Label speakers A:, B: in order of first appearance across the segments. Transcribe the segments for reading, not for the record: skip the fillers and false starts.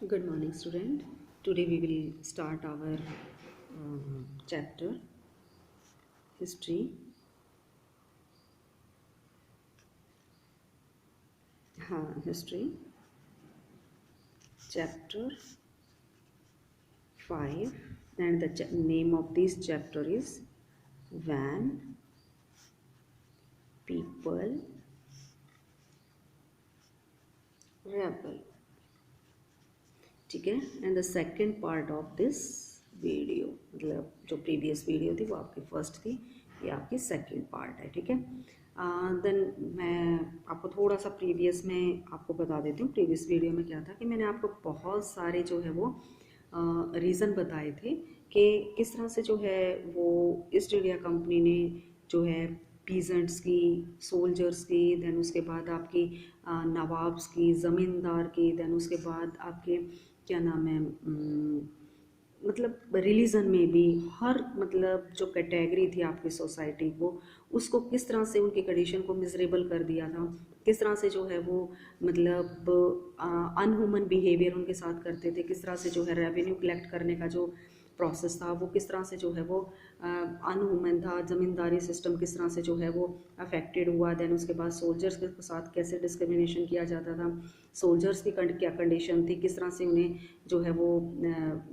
A: Good morning, student. Today we will start our chapter history. History chapter 5, and the name of this chapter is When People Rebel. ठीक है. And the second part of this video, मतलब जो previous video थी वो आपकी first थी, ये आपकी सेकेंड पार्ट है. ठीक है. देन मैं आपको थोड़ा सा प्रीवियस में आपको बता देती हूँ. प्रीवियस वीडियो में क्या था कि मैंने आपको बहुत सारे जो है वो रीज़न बताए थे कि किस तरह से जो है वो ईस्ट इंडिया कंपनी ने जो है पीजेंट्स की, सोल्जर्स की, देन उसके बाद आपकी नवाब्स की, ज़मींदार की, देन उसके बाद आपके क्या नाम है, मतलब रिलीजन में भी हर मतलब जो कैटेगरी थी आपकी सोसाइटी को, उसको किस तरह से उनकी कंडीशन को मिजरेबल कर दिया था, किस तरह से जो है वो मतलब अनह्यूमन बिहेवियर उनके साथ करते थे, किस तरह से जो है रेवेन्यू कलेक्ट करने का जो प्रोसेस था वो किस तरह से जो है वो अनह्यूमन था, ज़मींदारी सिस्टम किस तरह से जो है वो अफेक्टेड हुआ. देन उसके बाद सोल्जर्स के साथ कैसे डिस्क्रिमिनेशन किया जाता था, सोल्जर्स की क्या कंडीशन थी, किस तरह से उन्हें जो है वो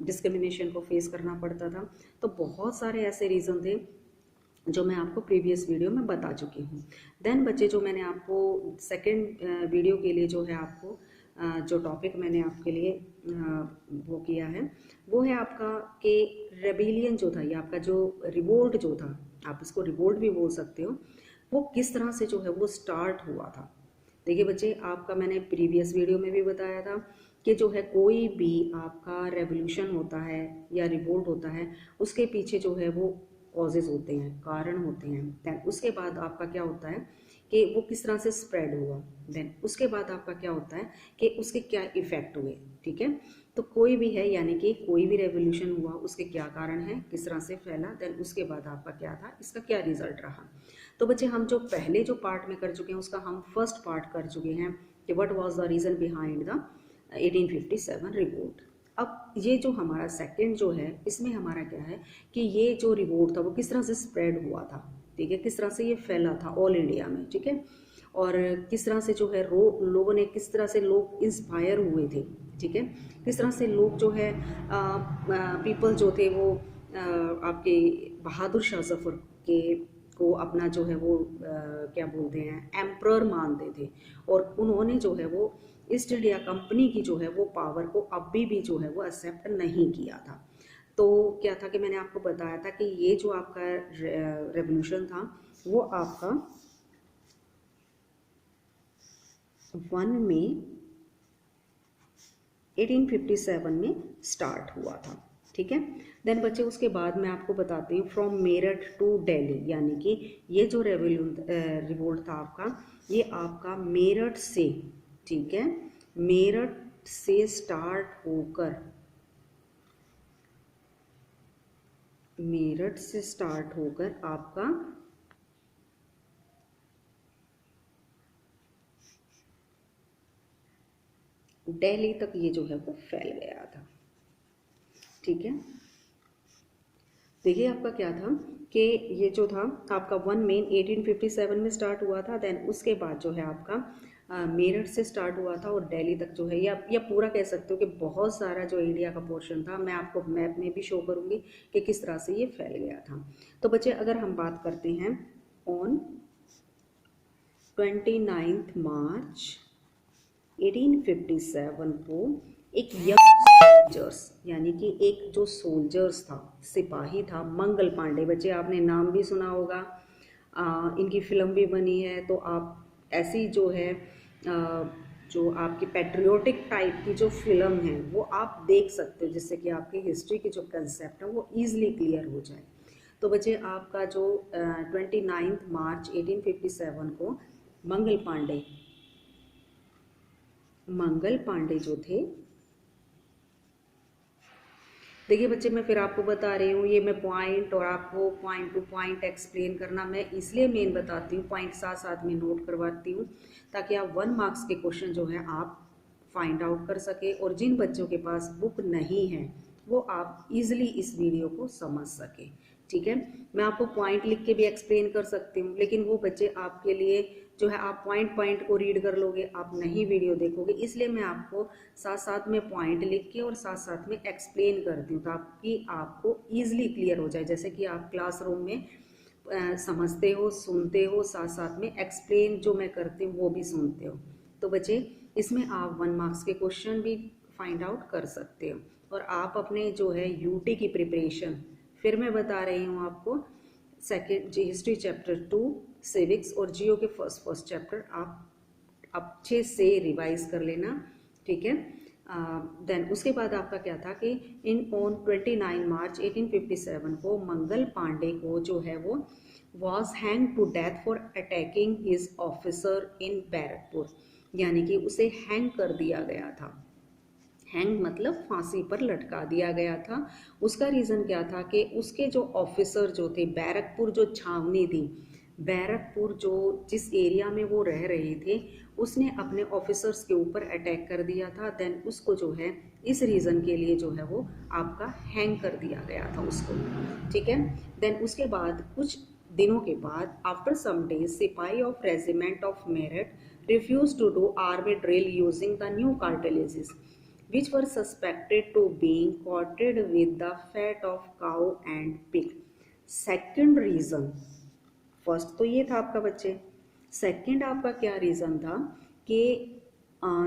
A: डिस्क्रिमिनेशन को फेस करना पड़ता था. तो बहुत सारे ऐसे रीज़न थे जो मैं आपको प्रीवियस वीडियो में बता चुकी हूँ. देन बच्चे, जो मैंने आपको सेकेंड वीडियो के लिए जो है आपको जो टॉपिक मैंने आपके लिए वो किया है वो है आपका कि रेबिलियन जो था, ये आपका जो रिवोल्ट जो था, आप इसको रिवोल्ट भी बोल सकते हो, वो किस तरह से जो है वो स्टार्ट हुआ था. देखिए बच्चे, आपका मैंने प्रीवियस वीडियो में भी बताया था कि जो है कोई भी आपका रेवोल्यूशन होता है या रिवोल्ट होता है, उसके पीछे जो है वो कॉजेज होते हैं, कारण होते हैं. देन उसके बाद आपका क्या होता है कि वो किस तरह से स्प्रेड हुआ. देन उसके बाद आपका क्या होता है कि उसके क्या इफ़ेक्ट हुए. ठीक है. तो कोई भी है, यानी कि कोई भी रेवोल्यूशन हुआ, उसके क्या कारण है, किस तरह से फैला, देन उसके बाद आपका क्या था, इसका क्या रिजल्ट रहा. तो बच्चे, हम जो पहले जो पार्ट में कर चुके हैं उसका हम फर्स्ट पार्ट कर चुके हैं कि what was the reason behind the 1857 revolt. अब ये जो हमारा सेकंड जो है, इसमें हमारा क्या है कि ये जो रिवोल्ट था वो किस तरह से स्प्रेड हुआ था. ठीक है. किस तरह से ये फैला था ऑल इंडिया में. ठीक है. और किस तरह से जो है लोगों ने, किस तरह से लोग इंस्पायर हुए थे. ठीक है. किस तरह से लोग जो है पीपल जो थे वो आपके बहादुर शाह जफर के को अपना जो है वो क्या बोलते हैं, एम्प्रर मानते थे. और उन्होंने जो है वो ईस्ट इंडिया कंपनी की जो है वो पावर को अभी भी जो है वो एक्सेप्ट नहीं किया था. तो क्या था कि मैंने आपको बताया था कि ये जो आपका रेवोल्यूशन था वो आपका 1 मई 1857 में स्टार्ट हुआ था. ठीक है. देन बच्चे, उसके बाद मैं आपको बताती हूँ फ्रॉम मेरठ टू दिल्ली, यानी कि ये जो रिवोल्ट था आपका, ये आपका मेरठ से, ठीक है, मेरठ से स्टार्ट होकर, मेरठ से स्टार्ट होकर आपका दिल्ली तक ये जो है वो फैल गया था. ठीक है. देखिए आपका क्या था कि ये जो था आपका 1 मई 1857 में स्टार्ट हुआ था. देन उसके बाद जो है आपका मेरठ से स्टार्ट हुआ था और दिल्ली तक जो है, या पूरा कह सकते हो कि बहुत सारा जो इंडिया का पोर्शन था, मैं आपको मैप में भी शो करूँगी कि किस तरह से ये फैल गया था. तो बच्चे, अगर हम बात करते हैं ऑन 29 मार्च 1857 को एक यंग सोल्जर्स, यानी कि एक जो सोल्जर्स था, सिपाही था, मंगल पांडे. बच्चे, आपने नाम भी सुना होगा, इनकी फिल्म भी बनी है. तो आप ऐसी जो है जो आपकी पैट्रियोटिक टाइप की जो फिल्म है वो आप देख सकते हो, जिससे कि आपकी हिस्ट्री की जो कंसेप्ट है वो ईजिली क्लियर हो जाए. तो बच्चे, आपका जो 29 मार्च 1857 को मंगल पांडे जो थे, देखिए बच्चे, मैं फिर आपको बता रही हूँ, ये मैं पॉइंट और आपको पॉइंट टू पॉइंट एक्सप्लेन करना मैं इसलिए मेन बताती हूँ, पॉइंट साथ साथ में नोट करवाती हूँ, ताकि आप 1 मार्क्स के क्वेश्चन जो है आप फाइंड आउट कर सके, और जिन बच्चों के पास बुक नहीं है वो आप इजीली इस वीडियो को समझ सके। ठीक है, मैं आपको पॉइंट लिख के भी एक्सप्लेन कर सकती हूँ, लेकिन वो बच्चे आपके लिए जो है, आप पॉइंट पॉइंट को रीड कर लोगे, आप नहीं वीडियो देखोगे, इसलिए मैं आपको साथ साथ में पॉइंट लिख के और साथ साथ में एक्सप्लेन करती हूँ, ताकि आपको ईजिली क्लियर हो जाए। जैसे कि आप क्लासरूम में समझते हो, सुनते हो, साथ साथ में एक्सप्लेन जो मैं करती हूँ वो भी सुनते हो। तो बच्चे इसमें आप 1 मार्क्स के क्वेश्चन भी फाइंड आउट कर सकते हो, और आप अपने जो है यूटी की प्रिपरेशन, फिर मैं बता रही हूँ आपको, सेकेंड हिस्ट्री चैप्टर 2, सिविक्स और जियो के फर्स्ट चैप्टर आप अच्छे से रिवाइज कर लेना। ठीक है, देन उसके बाद आपका क्या था कि ऑन 29 मार्च 1857 को मंगल पांडे को जो है वो was hang to death for attacking his officer in Barrackpore, यानी कि उसे हैंग कर दिया गया था। हैंग मतलब फांसी पर लटका दिया गया था। उसका रीज़न क्या था कि उसके जो ऑफिसर जो थे, बैरकपुर जो छावनी थी, बैरकपुर जो जिस एरिया में वो रह रहे थे, उसने अपने ऑफिसर्स के ऊपर अटैक कर दिया था। देन उसको जो है इस रीज़न के लिए जो है वो आपका हैंग कर दिया गया था उसको। ठीक है, देन उसके बाद कुछ दिनों के बाद, आफ्टर सम डेज, सिपाही of regiment of Meerut refuse to do army drill using the new cartilages which were suspected to being coated with the fat of cow and pig. Second reason, first तो ये था आपका बच्चे, second आपका क्या reason था कि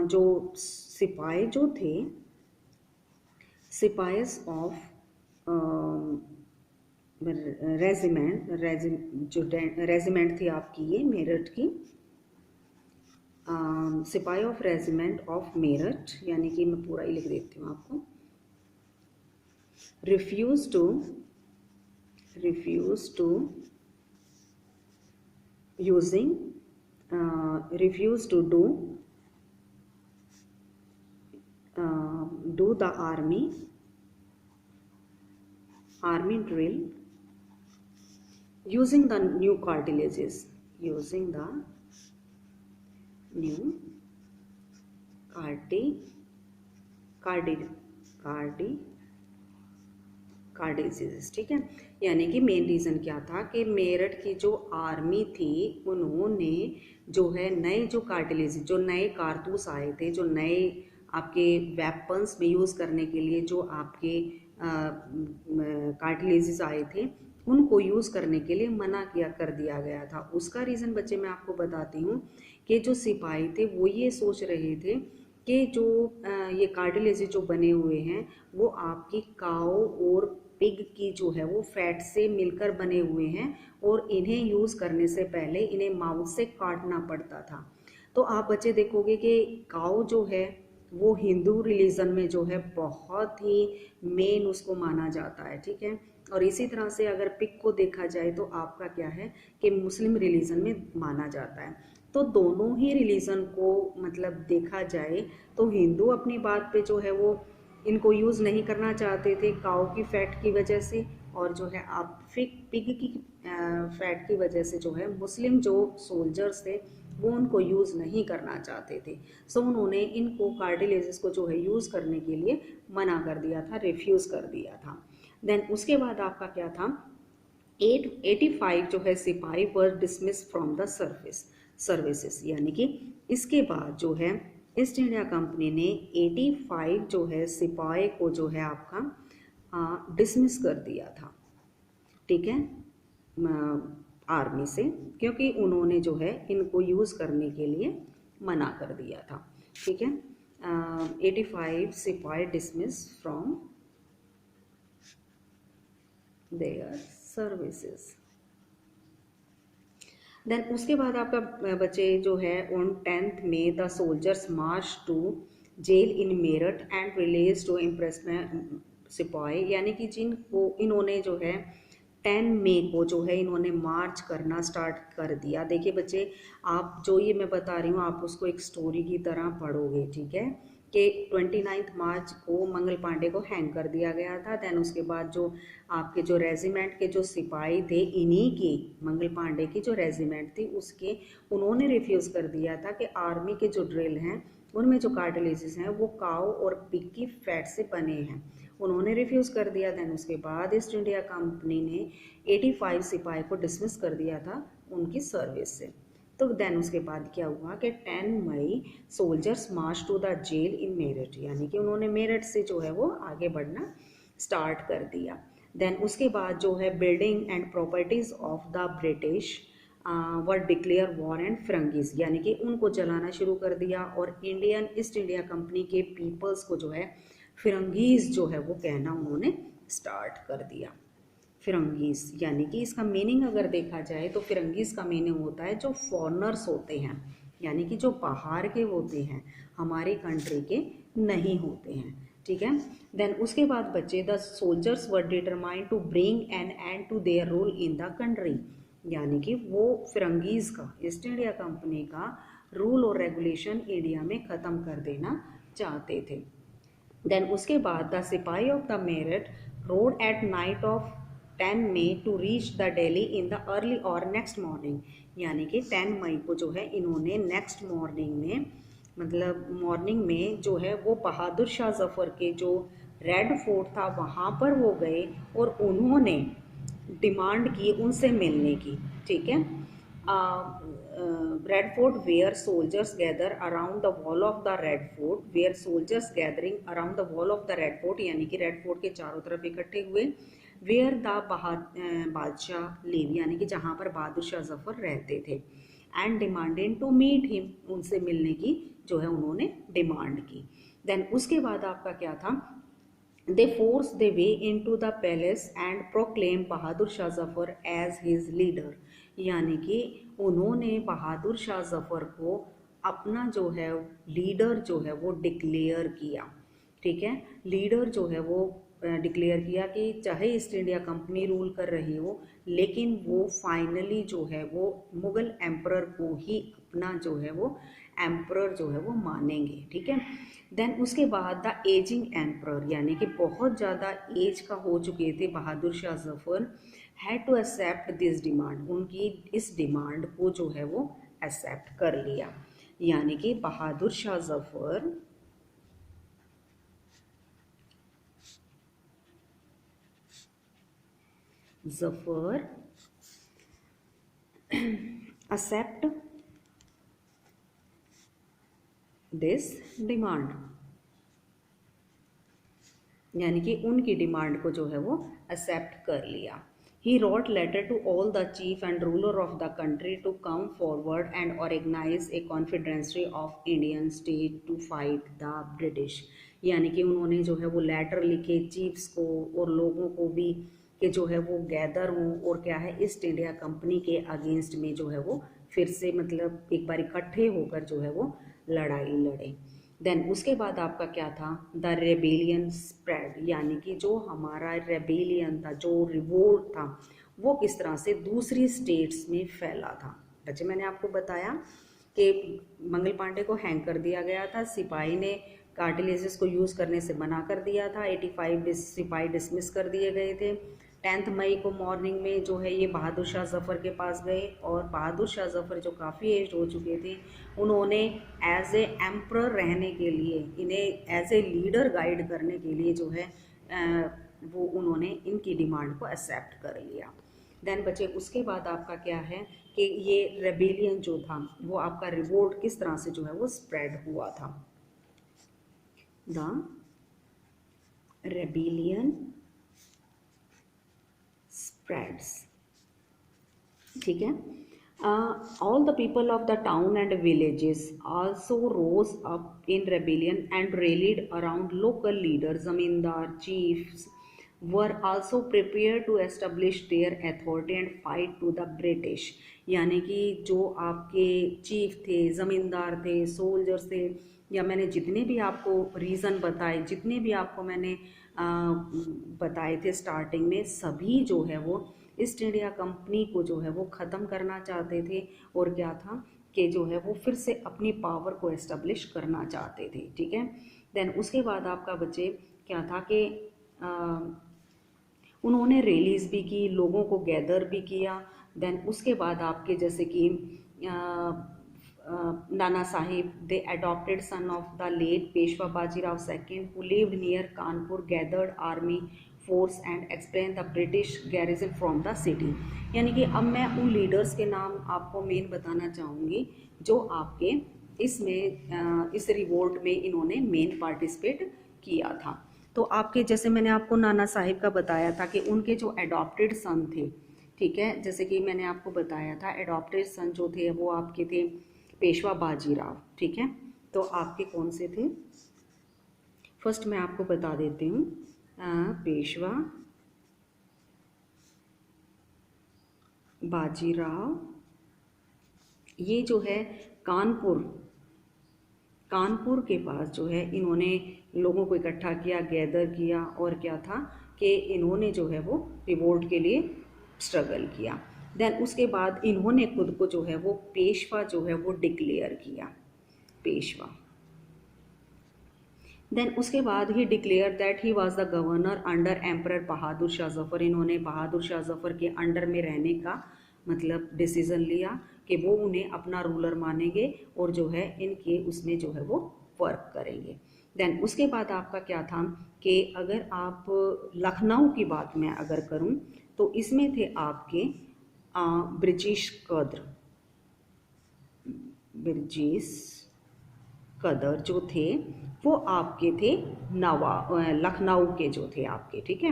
A: जो सिपाही जो थे, सिपाहीज ऑफ रेजिमेंट थी आपकी ये मेरठ की, सिपाही ऑफ रेजिमेंट ऑफ मेरठ, यानी कि मैं पूरा ही लिख देती हूँ आपको, refuse to using refuse to do the army drill using the new cartilages, using the new cartilages. ठीक है, यानी कि मेन रीज़न क्या था कि मेरठ की जो आर्मी थी उन्होंने जो है नए जो कार्टिलेज, जो नए कारतूस आए थे, जो नए आपके वेपन्स में यूज़ करने के लिए जो आपके कार्टिलेजेस आए थे, उनको यूज़ करने के लिए मना कर दिया गया था। उसका रीज़न बच्चे मैं आपको बताती हूँ कि जो सिपाही थे वो ये सोच रहे थे कि जो ये कार्टिलेजेस जो बने हुए हैं वो आपकी काऊ और पिग की जो है वो फैट से मिलकर बने हुए हैं, और इन्हें यूज़ करने से पहले इन्हें माउथ से काटना पड़ता था। तो आप बच्चे देखोगे कि काऊ जो है वो हिंदू रिलीजन में जो है बहुत ही मेन उसको माना जाता है। ठीक है, और इसी तरह से अगर पिग को देखा जाए तो आपका क्या है कि मुस्लिम रिलीजन में माना जाता है। तो दोनों ही रिलीजन को मतलब देखा जाए तो हिंदू अपनी बात पे जो है वो इनको यूज़ नहीं करना चाहते थे काऊ की फैट की वजह से, और जो है आप पिग की फैट की वजह से जो है मुस्लिम जो सोल्जर्स थे वो उनको यूज़ नहीं करना चाहते थे। सो उन्होंने इनको कार्टिलेजेस को जो है यूज़ करने के लिए मना कर दिया था, रिफ्यूज़ कर दिया था। देन उसके बाद आपका क्या था, 85 जो है सिपाही वर डिसमिस फ्रॉम द सर्विसेज, यानी कि इसके बाद जो है ईस्ट इंडिया कंपनी ने 85 जो है सिपाही को जो है आपका डिसमिस कर दिया था। ठीक है, आर्मी से, क्योंकि उन्होंने जो है इनको यूज़ करने के लिए मना कर दिया था। ठीक है, 85 सिपाही dismiss from their services. Then उसके बाद आपका बच्चे जो है on 10th May the soldiers march to jail in Meerut and release to impressment सिपाही, यानी कि जिनको इन्होंने जो है 10 मई को जो है इन्होंने मार्च करना स्टार्ट कर दिया। देखिए बच्चे, आप जो ये मैं बता रही हूँ आप उसको एक स्टोरी की तरह पढ़ोगे। ठीक है, कि 29 मार्च को मंगल पांडे को हैंग कर दिया गया था। देन उसके बाद जो आपके जो रेजिमेंट के जो सिपाही थे, इन्हीं की मंगल पांडे की जो रेजिमेंट थी उसके, उन्होंने रिफ्यूज़ कर दिया था कि आर्मी के जो ड्रिल हैं उनमें जो कार्टिलेजेस हैं वो काऊ और पिग की फैट से बने हैं। उन्होंने रिफ्यूज़ कर दिया। देन उसके बाद ईस्ट इंडिया कंपनी ने 85 सिपाही को डिसमिस कर दिया था उनकी सर्विस से। तो देन उसके बाद क्या हुआ कि 10 May soldiers march to the jail in Meerut, यानी कि उन्होंने मेरठ से जो है वो आगे बढ़ना स्टार्ट कर दिया। देन उसके बाद जो है building and properties of the British were declare war and फिरंगीज, यानी कि उनको जलाना शुरू कर दिया और इंडियन ईस्ट इंडिया कंपनी के पीपल्स को जो है फिरंगीज जो है वो कहना उन्होंने स्टार्ट कर दिया। फिरंगीज यानी कि इसका मीनिंग अगर देखा जाए तो फिरंगीज का मीनिंग होता है जो फॉरनर्स होते हैं, यानी कि जो बाहर के होते हैं, हमारी कंट्री के नहीं होते हैं। ठीक है। देन उसके बाद बच्चे the soldiers were determined to bring an end to their rule in the country, यानी कि वो फिरंगीज का, ईस्ट इंडिया कंपनी का रूल और रेगुलेशन इंडिया में ख़त्म कर देना चाहते थे। देन उसके बाद द सिपाही of the Meerut rode at night of 10 May to reach the Delhi in the early और नेक्स्ट मॉर्निंग, यानी कि 10 मई को जो है इन्होंने नेक्स्ट मॉर्निंग में, मतलब मॉर्निंग में जो है वो बहादुर शाह जफ़र के जो रेड फोर्ट था वहाँ पर वो गए और उन्होंने डिमांड की उनसे मिलने की। ठीक है। Red Fort where soldiers gather around the wall of the Red Fort, where soldiers gathering around the wall of the Red Fort, यानी कि रेड फोर्ट के चारों तरफ इकट्ठे हुए। वेयर द बादशाह लिव, यानी कि जहाँ पर बहादुर शाह जफ़र रहते थे। And demanded to meet him, उनसे मिलने की जो है उन्होंने डिमांड की। देन उसके बाद आपका क्या था, they force the way into the palace and proclaim Bahadur Shah Zafar as his leader, यानी कि उन्होंने बहादुर शाह जफ़र को अपना जो है लीडर जो है वो डिक्लेयर किया। ठीक है। लीडर जो है वो डिक्लेयर किया कि चाहे ईस्ट इंडिया कंपनी रूल कर रही हो, लेकिन वो फाइनली जो है वो मुग़ल एम्परर को ही अपना जो है वो एम्परर जो है वो मानेंगे। ठीक है। देन उसके बाद द एजिंग एम्परर, यानी कि बहुत ज़्यादा एज का हो चुके थे Bahadur Shah Zafar, had to accept this demand, उनकी इस डिमांड को जो है वो एक्सेप्ट कर लिया। यानी कि Bahadur Shah Zafar accept this demand, यानी कि उनकी डिमांड को जो है वो एक्सेप्ट कर लिया। He wrote letter to all the chief and ruler of the country to come forward and organise a confederacy of Indian state to fight the British, यानी कि उन्होंने जो है वो लेटर लिखे चीफ्स को और लोगों को भी कि जो है वो गैदर हों और क्या है ईस्ट इंडिया कंपनी के अगेंस्ट में जो है वो फिर से मतलब एक बार इकट्ठे होकर जो है वो लड़ाई लड़े। देन उसके बाद आपका क्या था, द रेबेलियन स्प्रेड, यानी कि जो हमारा रेबेलियन था, जो रिवोल्ट था, वो किस तरह से दूसरी स्टेट्स में फैला था। बच्चे मैंने आपको बताया कि मंगल पांडे को हैंग कर दिया गया था, सिपाही ने कार्टिलेजेस को यूज़ करने से मना कर दिया था, 85 सिपाही डिसमिस कर दिए गए थे। 10 मई को मॉर्निंग में जो है ये बहादुर शाह जफ़र के पास गए और बहादुर शाह जफ़र जो काफ़ी एज हो चुके थे, उन्होंने एज ए एम्परर रहने के लिए, इन्हें एज ए लीडर गाइड करने के लिए जो है वो उन्होंने इनकी डिमांड को एक्सेप्ट कर लिया। देन बच्चे उसके बाद आपका क्या है कि ये रेबेलियन जो था वो आपका रिवोल्ट किस तरह से जो है वो स्प्रेड हुआ था। The rebellion spreads. ठीक है। All the people of the town and villages also rose up in rebellion and rallied around local leaders. zamindar chiefs were also prepared to establish their authority and fight to the British, यानी कि जो आपके chief थे, ज़मींदार थे, soldiers थे, या मैंने जितने भी आपको रीज़न बताए, जितने भी आपको मैंने बताए थे स्टार्टिंग में, सभी जो है वो ईस्ट इंडिया कंपनी को जो है वो ख़त्म करना चाहते थे और क्या था कि जो है वो फिर से अपनी पावर को एस्टेब्लिश करना चाहते थे। ठीक है। देन उसके बाद आपका बच्चे क्या था कि उन्होंने रैलीज भी की, लोगों को गैदर भी किया। देन उसके बाद आपके जैसे कि Nana Sahib, the adopted son of the late Peshwa Bajirao II, who lived near Kanpur, gathered army force and expelled the British garrison from the city. यानी कि अब मैं उन लीडर्स के नाम आपको मेन बताना चाहूँगी जो आपके इसमें इस रिवोल्ट में इन्होंने मेन पार्टिसिपेट किया था। तो आपके जैसे मैंने आपको नाना साहिब का बताया था कि उनके जो एडॉप्टेड सन थे, ठीक है, जैसे कि मैंने आपको बताया था एडॉप्टेड सन जो थे वो आपके थे पेशवा बाजीराव, ठीक है। तो आपके कौन से थे, फर्स्ट मैं आपको बता देती हूँ, पेशवा बाजीराव, ये जो है कानपुर के पास जो है इन्होंने लोगों को इकट्ठा किया, गैदर किया, और क्या था कि इन्होंने जो है वो रिवोल्ट के लिए स्ट्रगल किया। देन उसके बाद इन्होंने खुद को जो है वो पेशवा जो है वो डिक्लेयर किया, पेशवा। देन उसके बाद he declare that he was the governor under emperor Bahadur Shah Zafar. इन्होंने बहादुर शाह जफर के अंडर में रहने का मतलब डिसीजन लिया कि वो उन्हें अपना रूलर मानेंगे और जो है इनके उसमें जो है वो वर्क करेंगे। देन उसके बाद आपका क्या था कि अगर आप लखनऊ की बात मैं अगर करूं तो इसमें थे आपके ब्रिजेश कदर जो थे वो आपके थे लखनऊ के जो थे आपके, ठीक है,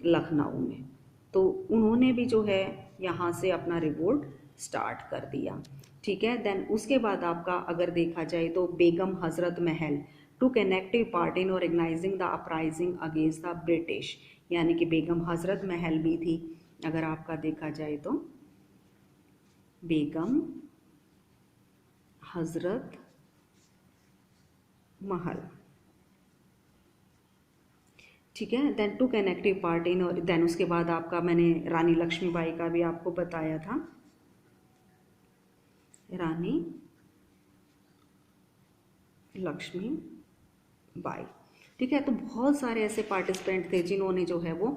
A: लखनऊ में। तो उन्होंने भी जो है यहाँ से अपना रिवोल्ट स्टार्ट कर दिया, ठीक है। देन उसके बाद आपका अगर देखा जाए तो बेगम Hazrat Mahal took an active part in organizing the uprising against the British, यानी कि बेगम हजरत महल भी थी अगर आपका देखा जाए तो, बेगम हजरत महल, ठीक है। Then to can active part in, और देन उसके बाद आपका मैंने रानी लक्ष्मीबाई का भी आपको बताया था, रानी लक्ष्मीबाई, ठीक है। तो बहुत सारे ऐसे पार्टिसिपेंट थे जिन्होंने जो है वो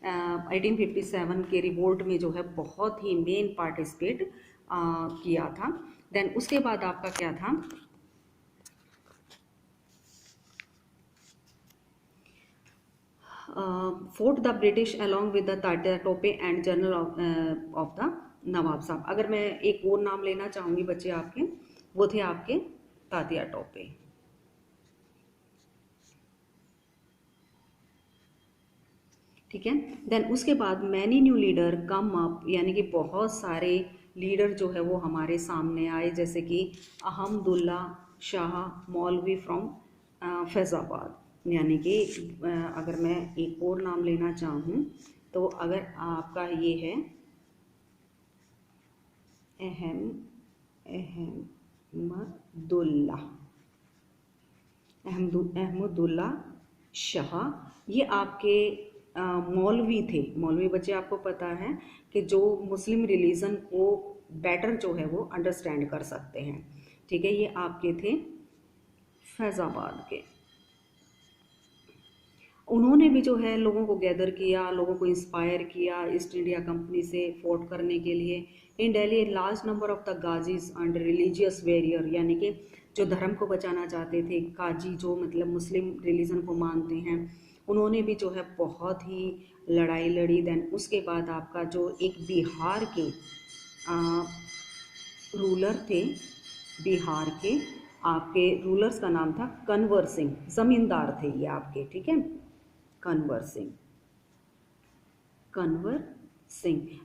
A: 1857 के रिवोल्ट में जो है बहुत ही मेन पार्टिसिपेट किया था। देन उसके बाद आपका क्या था, fought the British along with the Tatya Tope and general of the Nawab साहब। अगर मैं एक और नाम लेना चाहूँगी बच्चे आपके, वो थे आपके तात्या टोपे, ठीक है। देन उसके बाद many new leader come up, यानी कि बहुत सारे लीडर जो है वो हमारे सामने आए, जैसे कि अहमदुल्ला शाह मौलवी फ्रॉम फैज़ाबाद, यानी कि अगर मैं एक और नाम लेना चाहूँ तो अगर आपका ये है अहमदुल्ला शाह, ये आपके मौलवी थे। मौलवी बच्चे आपको पता है कि जो मुस्लिम रिलीजन को बेटर जो है वो अंडरस्टैंड कर सकते हैं, ठीक है। ये आपके थे फैज़ाबाद के। उन्होंने भी जो है लोगों को गैदर किया, लोगों को इंस्पायर किया ईस्ट इंडिया कंपनी से फोर्ट करने के लिए। In Delhi large number of the गाजीज एंड रिलीजियस वेरियर, यानी कि जो धर्म को बचाना चाहते थे, काजी जो मतलब मुस्लिम रिलीजन को मानते हैं, उन्होंने भी जो है बहुत ही लड़ाई लड़ी। देन उसके बाद आपका जो एक बिहार के रूलर थे, बिहार के आपके रूलर्स का नाम था कन्वर सिंह, जमींदार थे ये आपके, ठीक है, कन्वर सिंह।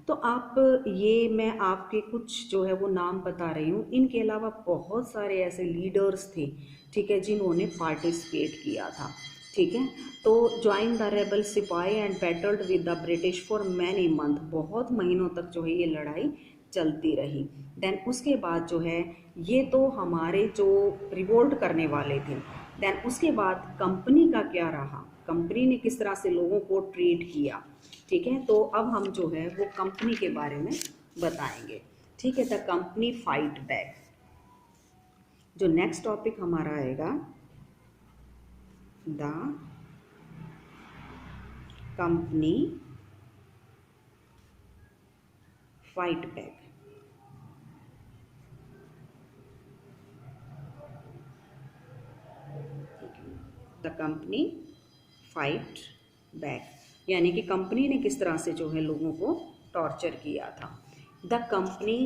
A: तो आप ये मैं आपके कुछ जो है वो नाम बता रही हूँ, इनके अलावा बहुत सारे ऐसे लीडर्स थे, ठीक है, जिन्होंने पार्टिसिपेट किया था, ठीक है। तो ज्वाइन द रेबल सिपाही and battled with the British for many month, बहुत महीनों तक जो है ये लड़ाई चलती रही। देन उसके बाद जो है ये तो हमारे जो रिवोल्ट करने वाले थे। देन उसके बाद कंपनी का क्या रहा, कंपनी ने किस तरह से लोगों को ट्रीट किया, ठीक है। तो अब हम जो है वो कंपनी के बारे में बताएंगे, ठीक है। द कंपनी फाइट बैक, जो नेक्स्ट टॉपिक हमारा आएगा, the company fight back. The company fight back, यानी कि कंपनी ने किस तरह से जो है लोगों को टॉर्चर किया था। The company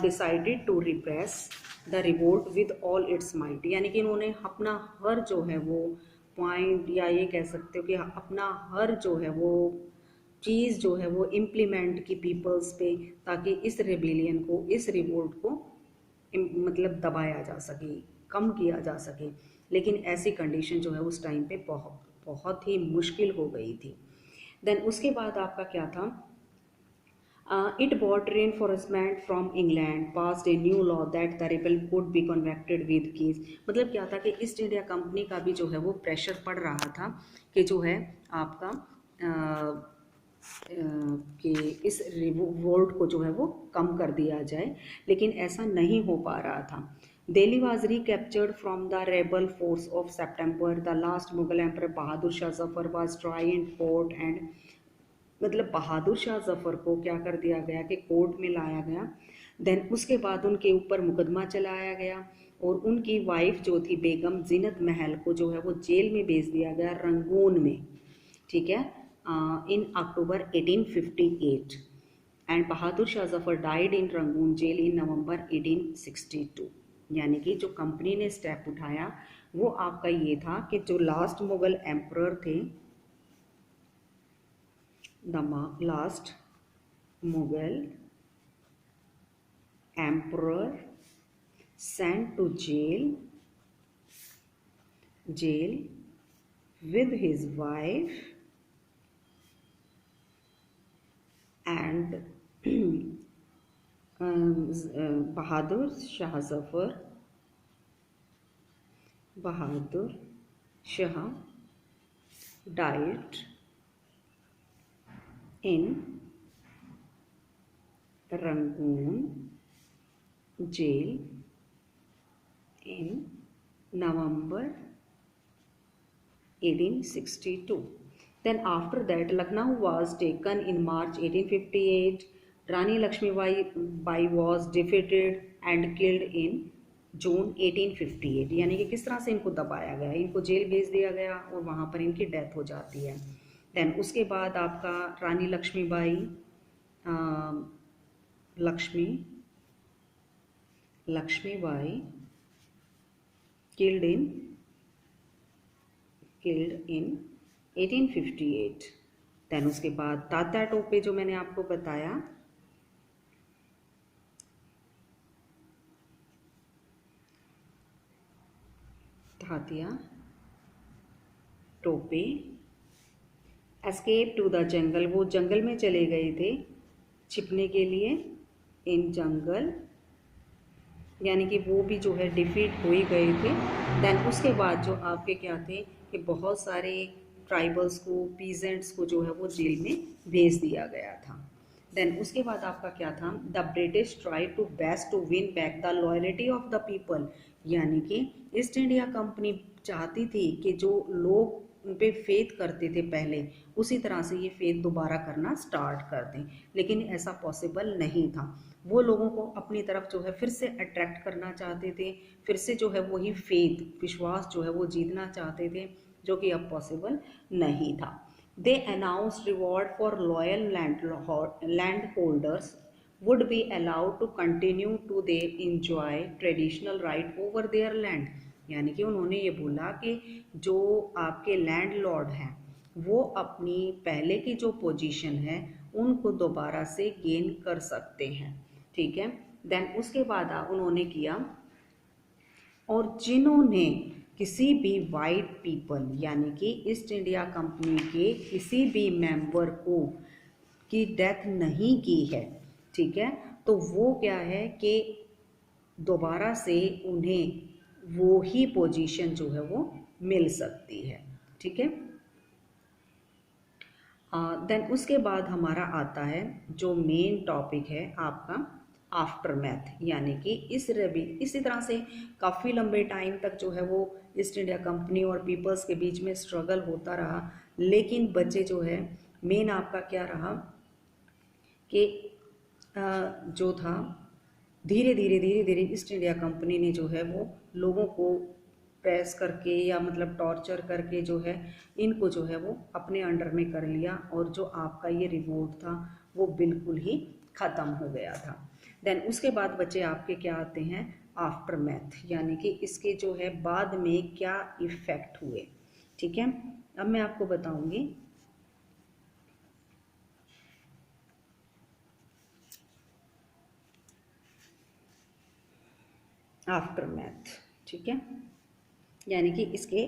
A: decided to repress the revolt with all its might, यानी कि इन्होंने अपना हर जो है वो पॉइंट, या ये कह सकते हो कि अपना हर जो है वो चीज़ जो है वो इम्प्लीमेंट की पीपल्स पे, ताकि इस रेबिलियन को, इस रिवोल्ट को मतलब दबाया जा सके, कम किया जा सके। लेकिन ऐसी कंडीशन जो है उस टाइम पे बहुत बहुत ही मुश्किल हो गई थी। देन उसके बाद आपका क्या था, it bought reinforcement from England, passed a new law that the rebel could be convicted with keys. मतलब क्या था कि ईस्ट इंडिया कंपनी का भी जो है वो प्रेशर पड़ रहा था कि जो है आपका कि इस रिवोल्ट को जो है वो कम कर दिया जाए, लेकिन ऐसा नहीं हो पा रहा था। Delhi was recaptured from the rebel force of September, the last Mughal emperor Bahadur Shah Zafar was try in court and, मतलब बहादुर शाह जफर को क्या कर दिया गया कि कोर्ट में लाया गया। देन उसके बाद उनके ऊपर मुकदमा चलाया गया और उनकी वाइफ जो थी बेगम जीनत महल को जो है वो जेल में भेज दिया गया रंगून में, ठीक है, in October 1858, and Bahadur Shah Zafar died in Rangoon jail in November 1862। यानी कि जो कंपनी ने स्टेप उठाया वो आपका ये था कि जो लास्ट मुगल एम्परर थे, the last Mughal emperor sent to jail with his wife and Bahadur Shah Zafar, Bahadur Shah died in Rangoon jail in November 1862. Then after that, Lucknow was taken in March 1858. Rani Lakshmibai was defeated and killed in जून 1858। यानी कि किस तरह से इनको दबाया गया, इनको jail भेज दिया गया और वहाँ पर इनकी डेथ हो जाती है। देन उसके बाद आपका Rani Lakshmibai, Lakshmibai killed in 1858। Then उसके बाद तात्या टोपे जो मैंने आपको बताया, Tatya Tope escape to the jungle, वो जंगल में चले गए थे छिपने के लिए, इन जंगल, यानी कि वो भी जो है डिफीट हो ही गए थे। देन उसके बाद जो आपके क्या थे कि बहुत सारे ट्राइबल्स को, पीजेंट्स को जो है वो जेल में भेज दिया गया था। देन उसके बाद आपका क्या था, the British try to best to win back the loyalty of the people, यानी कि ईस्ट इंडिया कंपनी चाहती थी कि जो लोग उन पे फेथ करते थे पहले, उसी तरह से ये फेथ दोबारा करना स्टार्ट कर दें, लेकिन ऐसा पॉसिबल नहीं था। वो लोगों को अपनी तरफ जो है फिर से अट्रैक्ट करना चाहते थे, फिर से जो है वही फेथ, विश्वास जो है वो जीतना चाहते थे, जो कि अब पॉसिबल नहीं था। They announced reward for loyal landholders would be allowed to continue to they enjoy traditional right over their land, यानी कि उन्होंने ये बोला कि जो आपके लैंड लॉर्ड हैं वो अपनी पहले की जो पोजीशन है उनको दोबारा से गेन कर सकते हैं, ठीक है। देन उसके बाद उन्होंने किया, और जिन्होंने किसी भी वाइट पीपल, यानी कि ईस्ट इंडिया कंपनी के किसी भी मेंबर को की डेथ नहीं की है, ठीक है, तो वो क्या है कि दोबारा से उन्हें वो ही पोजीशन जो है वो मिल सकती है, ठीक है। देन उसके बाद हमारा आता है जो मेन टॉपिक है आपका आफ्टर मैथ, यानी कि इसी तरह से काफ़ी लंबे टाइम तक जो है वो ईस्ट इंडिया कंपनी और पीपल्स के बीच में स्ट्रगल होता रहा, लेकिन बच्चे जो है मेन आपका क्या रहा कि जो था धीरे धीरे ईस्ट इंडिया कंपनी ने जो है वो लोगों को प्रेस करके या मतलब टॉर्चर करके जो है इनको जो है वो अपने अंडर में कर लिया और जो आपका ये रिवोल्ट था वो बिल्कुल ही ख़त्म हो गया था। देन उसके बाद बच्चे आपके क्या आते हैं, आफ्टर मैथ, यानी कि इसके जो है बाद में क्या इफ़ेक्ट हुए। ठीक है, अब मैं आपको बताऊंगी आफ्टर मैथ। ठीक है, यानी कि इसके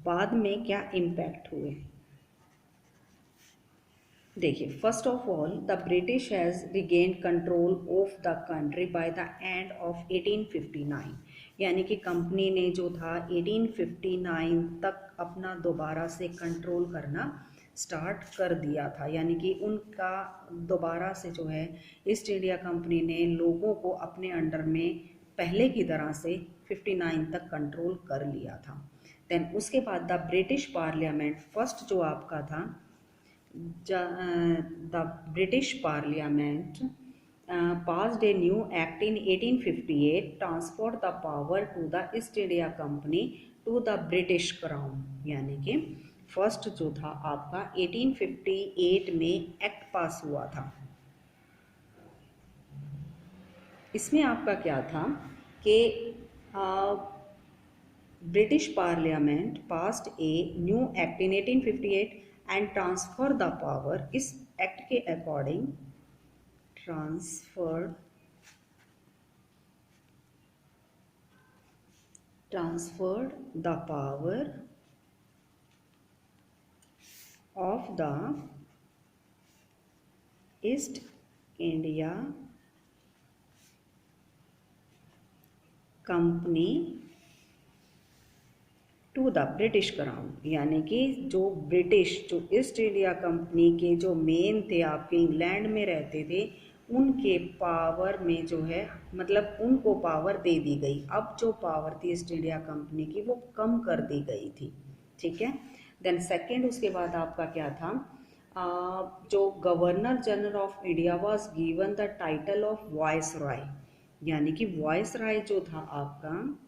A: बाद में क्या इम्पैक्ट हुए। देखिए, first of all the British has regained control of the country by the end of 1859, यानी कि कंपनी ने जो था 1859 तक अपना दोबारा से कंट्रोल करना स्टार्ट कर दिया था, यानी कि उनका दोबारा से जो है ईस्ट इंडिया कंपनी ने लोगों को अपने अंडर में पहले की तरह से 59 तक कंट्रोल कर लिया था। देन उसके बाद द ब्रिटिश पार्लियामेंट, फर्स्ट जो आपका था the British Parliament passed a new act in 1858, transferred the power to the East India Company to the British Crown, यानी कि फर्स्ट जो था आपका 1858 में एक्ट पास हुआ था। इसमें आपका क्या था कि British parliament passed a new act in 1858 and transfer the power, इस एक्ट के according transferred the power of the East India Company to the British crown, यानी कि जो ईस्ट इंडिया कंपनी के जो मेन थे आपके इंग्लैंड में रहते थे उनके पावर में जो है मतलब उनको पावर दे दी गई। अब जो पावर थी ईस्ट इंडिया कंपनी की वो कम कर दी गई थी। ठीक है, देन सेकेंड उसके बाद आपका क्या था, जो governor general of India was given the title of voice Roy, यानी कि वॉइस रॉय जो था आपका,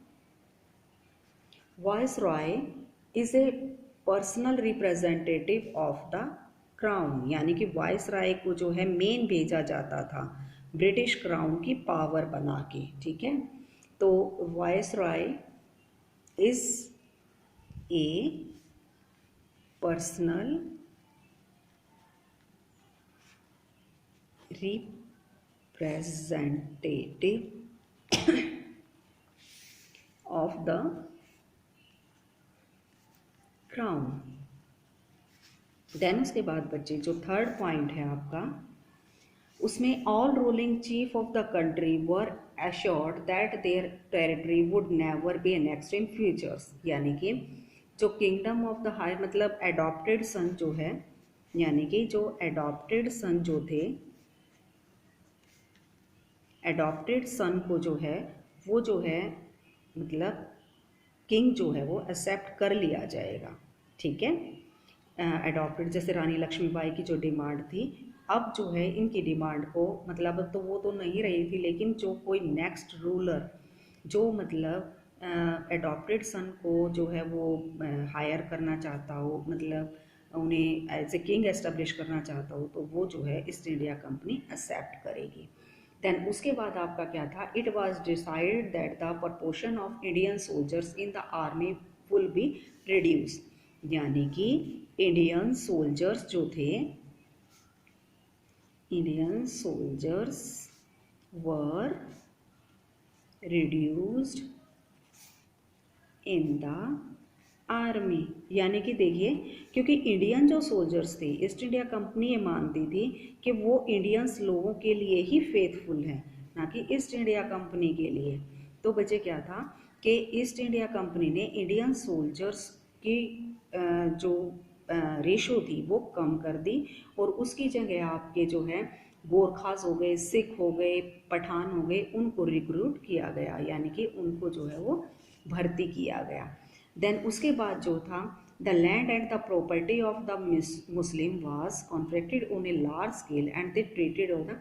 A: viceroy is a personal representative of the crown, यानी कि वाइसरॉय को जो है मेन भेजा जाता था ब्रिटिश क्राउन की पावर बना के। ठीक है, तो viceroy is a personal representative of the crown. Then उसके बाद बच्चे जो थर्ड पॉइंट है आपका, उसमें all ruling chief of the country were assured that their territory would never be annexed in futures, यानी कि जो किंगडम ऑफ द हाई मतलब एडॉप्टेड सन जो है, यानी कि जो एडॉप्टेड सन जो थे, एडॉप्टेड सन को जो है वो जो है मतलब किंग जो है वो एक्सेप्ट कर लिया जाएगा। ठीक है, एडॉप्टेड जैसे रानी लक्ष्मीबाई की जो डिमांड थी, अब जो है इनकी डिमांड को मतलब तो वो तो नहीं रही थी, लेकिन जो कोई नेक्स्ट रूलर जो मतलब एडॉप्टेड सन को जो है वो हायर करना चाहता हो, मतलब उन्हें एज ए किंग एस्टेब्लिश करना चाहता हो, तो वो जो है ईस्ट इंडिया कंपनी एक्सेप्ट करेगी। देन उसके बाद आपका क्या था, it was decided that the proportion of Indian soldiers in the army will be reduce, यानी कि इंडियन सोल्जर्स जो थे, Indian soldiers were reduced in the army, यानी कि देखिए क्योंकि इंडियन जो सोल्जर्स थे ईस्ट इंडिया कंपनी ये मानती थी कि वो इंडियंस लोगों के लिए ही फेथफुल हैं, ना कि ईस्ट इंडिया कंपनी के लिए। तो बच्चे क्या था कि ईस्ट इंडिया कंपनी ने इंडियन सोल्जर्स की जो रेशो थी वो कम कर दी और उसकी जगह आपके जो है गोरखास हो गए, सिख हो गए, पठान हो गए, उनको रिक्रूट किया गया, यानी कि उनको जो है वो भर्ती किया गया। देन उसके बाद जो था, the land and the property of the Muslim was confiscated on a large scale and they treated on the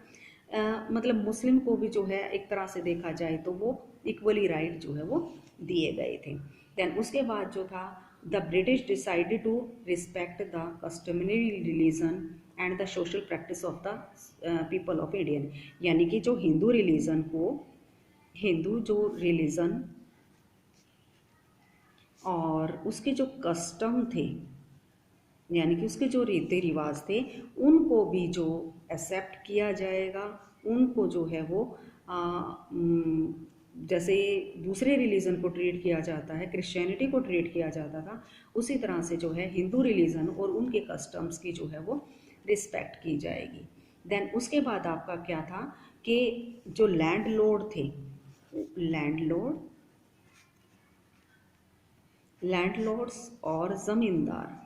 A: मतलब मुस्लिम को भी जो है एक तरह से देखा जाए तो वो इक्वली राइट जो है वो दिए गए थे। देन उसके बाद जो था, the British decided to respect the customary religion and the social practice of the people of Indian, यानी कि जो हिंदू रिलीजन को, हिंदू जो रिलीजन और उसके जो कस्टम थे, यानी कि उसके जो रीति रिवाज थे, उनको भी जो एक्सेप्ट किया जाएगा, उनको जो है वो जैसे दूसरे रिलीजन को ट्रीट किया जाता है, क्रिश्चियनिटी को ट्रीट किया जाता था, उसी तरह से जो है हिंदू रिलीजन और उनके कस्टम्स की जो है वो रिस्पेक्ट की जाएगी। देन उसके बाद आपका क्या था कि जो लैंडलॉर्ड थे, लैंडलॉर्ड्स और ज़मींदार,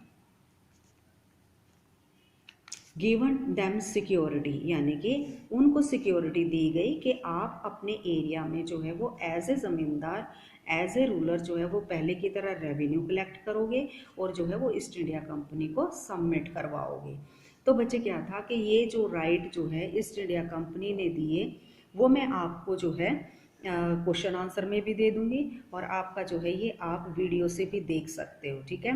A: गिवन दैम सिक्योरिटी, यानी कि उनको सिक्योरिटी दी गई कि आप अपने एरिया में जो है वो एज ए ज़मींदार, एज ए रूलर जो है वो पहले की तरह रेवेन्यू कलेक्ट करोगे और जो है वो ईस्ट इंडिया कंपनी को सबमिट करवाओगे। तो बच्चे क्या था कि ये जो राइट जो है ईस्ट इंडिया कंपनी ने दिए, वो मैं आपको जो है क्वेश्चन आंसर में भी दे दूंगी और आपका जो है ये आप वीडियो से भी देख सकते हो, ठीक है।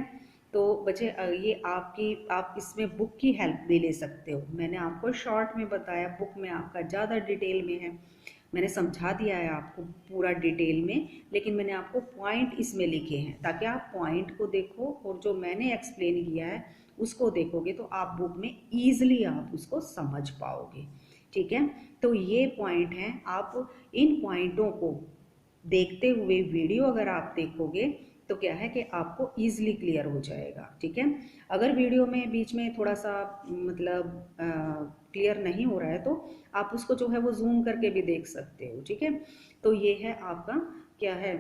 A: तो बच्चे ये आप इसमें बुक की हेल्प भी ले सकते हो। मैंने आपको शॉर्ट में बताया, बुक में आपका ज़्यादा डिटेल में है, मैंने समझा दिया है आपको पूरा डिटेल में, लेकिन मैंने आपको पॉइंट इसमें लिखे हैं ताकि आप पॉइंट को देखो और जो मैंने एक्सप्लेन किया है उसको देखोगे तो आप बुक में ईजिली आप उसको समझ पाओगे, ठीक है। तो ये पॉइंट हैं, आप इन पॉइंटों को देखते हुए वीडियो अगर आप देखोगे तो क्या है कि आपको ईजिली क्लियर हो जाएगा, ठीक है। अगर वीडियो में बीच में थोड़ा सा मतलब क्लियर नहीं हो रहा है तो आप उसको जो है वो जूम करके भी देख सकते हो, ठीक है। तो ये है आपका क्या है,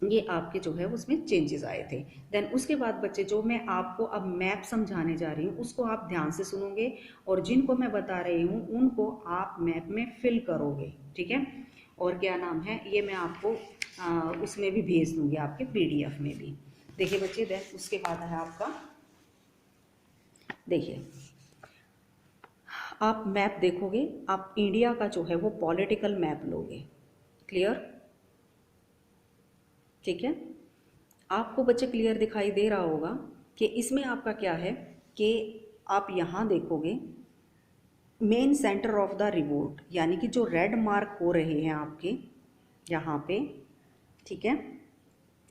A: ये आपके जो है उसमें चेंजेस आए थे। देन उसके बाद बच्चे जो मैं आपको अब मैप समझाने जा रही हूँ उसको आप ध्यान से सुनोगे और जिनको मैं बता रही हूँ उनको आप मैप में फिल करोगे, ठीक है। और क्या नाम है, ये मैं आपको उसमें भी भेज दूंगी, आपके पीडीएफ में भी। देखिए बच्चे, देन उसके बाद है आपका, देखिए आप मैप देखोगे, आप इंडिया का जो है वो पॉलिटिकल मैप लोगे, क्लियर, ठीक है। आपको बच्चे क्लियर दिखाई दे रहा होगा कि इसमें आपका क्या है कि आप यहाँ देखोगे main centre of the revolt, यानी कि जो रेड मार्क हो रहे हैं आपके यहाँ पे, ठीक है,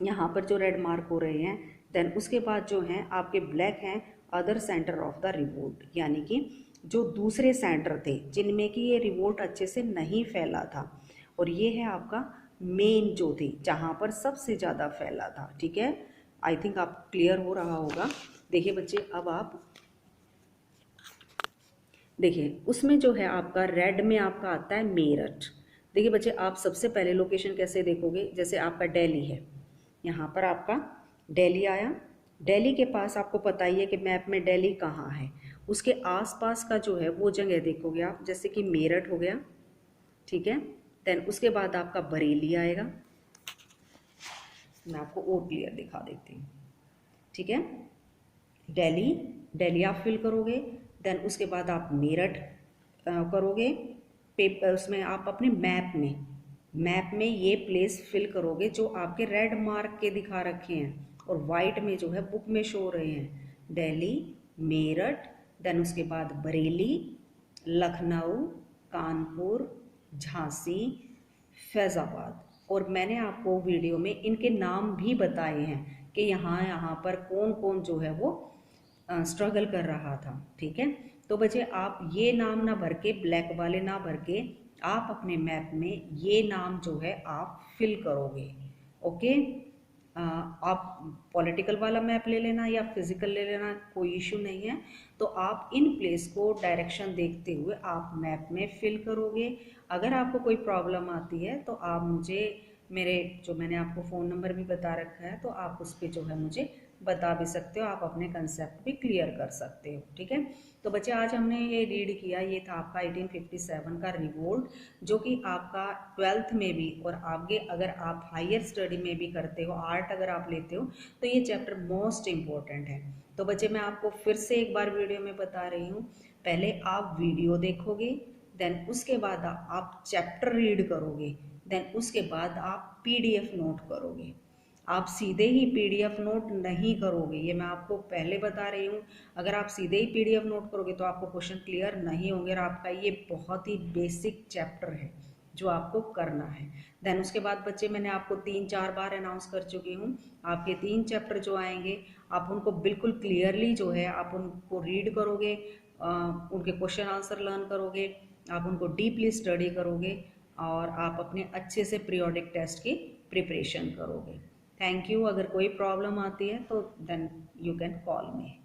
A: यहाँ पर जो रेड मार्क हो रहे हैं। देन उसके बाद जो हैं आपके ब्लैक हैं other centre of the revolt, यानी कि जो दूसरे सेंटर थे जिनमें कि ये रिवोल्ट अच्छे से नहीं फैला था, और ये है आपका मेन जो थी जहाँ पर सबसे ज़्यादा फैला था, ठीक है। आई थिंक आप क्लियर हो रहा होगा। देखिए बच्चे, अब आप देखिए उसमें जो है आपका रेड में आपका आता है मेरठ। देखिए बच्चे, आप सबसे पहले लोकेशन कैसे देखोगे, जैसे आपका दिल्ली है, यहाँ पर आपका दिल्ली आया, दिल्ली के पास आपको पता ही है कि मैप में दिल्ली कहाँ है, उसके आसपास का जो है वो जगह देखोगे आप, जैसे कि मेरठ हो गया, ठीक है। देन उसके बाद आपका बरेली आएगा, मैं आपको और क्लियर दिखा देती हूँ, ठीक है। दिल्ली, दिल्ली आप फिल करोगे। देन उसके बाद आप मेरठ करोगे, पेपर उसमें आप अपने मैप में ये प्लेस फिल करोगे जो आपके रेड मार्क के दिखा रखे हैं और वाइट में जो है बुक में शो रहे हैं, दिल्ली, मेरठ, देन उसके बाद बरेली, लखनऊ, कानपुर, झांसी, फैज़ाबाद। और मैंने आपको वीडियो में इनके नाम भी बताए हैं कि यहाँ पर कौन कौन जो है वो स्ट्रगल कर रहा था, ठीक है। तो बच्चे, आप ये नाम ना भर के, ब्लैक वाले ना भर के, आप अपने मैप में ये नाम जो है आप फिल करोगे, ओके। आप पॉलिटिकल वाला मैप ले लेना या फिजिकल ले लेना, कोई इशू नहीं है। तो आप इन प्लेस को डायरेक्शन देखते हुए आप मैप में फिल करोगे। अगर आपको कोई प्रॉब्लम आती है तो आप मुझे, मेरे जो मैंने आपको फ़ोन नंबर भी बता रखा है, तो आप उस पर जो है मुझे बता भी सकते हो, आप अपने कंसेप्ट भी क्लियर कर सकते हो, ठीक है। तो बच्चे, आज हमने ये रीड किया, ये था आपका 1857 का रिवोल्ट, जो कि आपका 12th में भी और आगे अगर आप हायर स्टडी में भी करते हो, आर्ट अगर आप लेते हो, तो ये चैप्टर मोस्ट इम्पोर्टेंट है। तो बच्चे, मैं आपको फिर से एक बार वीडियो में बता रही हूँ, पहले आप वीडियो देखोगे, देन उसके बाद आप चैप्टर रीड करोगे, देन उसके बाद आप पीडीएफ नोट करोगे। आप सीधे ही पीडीएफ नोट नहीं करोगे, ये मैं आपको पहले बता रही हूँ। अगर आप सीधे ही पीडीएफ नोट करोगे तो आपको क्वेश्चन क्लियर नहीं होंगे और आपका ये बहुत ही बेसिक चैप्टर है जो आपको करना है। देन उसके बाद बच्चे मैंने आपको 3-4 बार अनाउंस कर चुकी हूँ, आपके 3 चैप्टर जो आएंगे आप उनको बिल्कुल क्लियरली जो है आप उनको रीड करोगे, उनके क्वेश्चन आंसर लर्न करोगे, आप उनको डीपली स्टडी करोगे और आप अपने अच्छे से पीरियोडिक टेस्ट की प्रिपरेशन करोगे। Thank you. अगर कोई प्रॉब्लम आती है तो then you can call me.